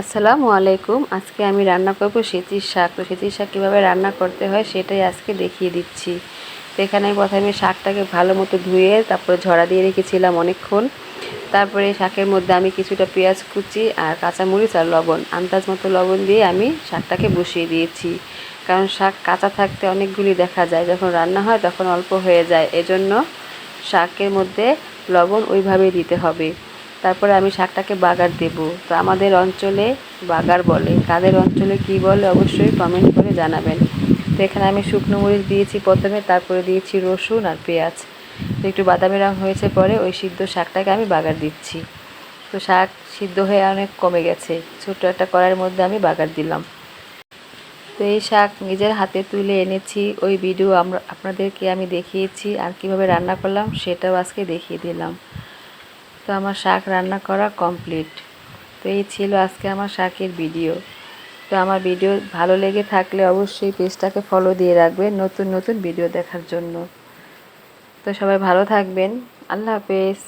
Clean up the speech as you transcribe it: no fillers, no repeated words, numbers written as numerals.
আসসালামু আলাইকুম। আজকে আমি রান্না করব সেচির শাক। তো সেচির শাক কীভাবে রান্না করতে হয় সেটাই আজকে দেখিয়ে দিচ্ছি। তো এখানে আমি প্রথমে শাকটাকে ভালো মতো ধুয়ে তারপরে ঝরা দিয়ে রেখেছিলাম অনেকক্ষণ। তারপরে শাকের মধ্যে আমি কিছুটা পেঁয়াজ কুচি আর কাঁচামরিচ আর লবণ, আন্দাজ মতো লবণ দিয়ে আমি শাকটাকে বসিয়ে দিয়েছি। কারণ শাক কাঁচা থাকতে অনেকগুলি দেখা যায়, যখন রান্না হয় তখন অল্প হয়ে যায়, এজন্য শাকের মধ্যে লবণ ওইভাবেই দিতে হবে। তারপরে আমি শাকটাকে বাগার দেব। তো আমাদের অঞ্চলে বাগার বলে, কাদের অঞ্চলে কি বলে অবশ্যই কমেন্ট করে জানাবেন। তো এখানে আমি শুকনো মরিচ দিয়েছি প্রথমে, তারপরে দিয়েছি রসুন আর পেঁয়াজ। তো একটু বাদামি রঙ হয়েছে পরে ওই সিদ্ধ শাকটাকে আমি বাগার দিচ্ছি। তো শাক সিদ্ধ হয়ে অনেক কমে গেছে, ছোট্ট একটা কড়াইয়ের মধ্যে আমি বাগার দিলাম। তো এই শাক নিজের হাতে তুলে এনেছি, ওই ভিডিও আপনাদেরকে আমি দেখিয়েছি, আর কিভাবে রান্না করলাম সেটাও আজকে দেখিয়ে দিলাম। তো আমার শাক রান্না করা কমপ্লিট। তো এই ছিল আজকে আমার শাকের ভিডিও। তো আমার ভিডিও ভালো লেগে থাকলে অবশ্যই পেজটাকে ফলো দিয়ে রাখবেন নতুন নতুন ভিডিও দেখার জন্য। তো সবাই ভালো থাকবেন। আল্লাহ হাফেজ।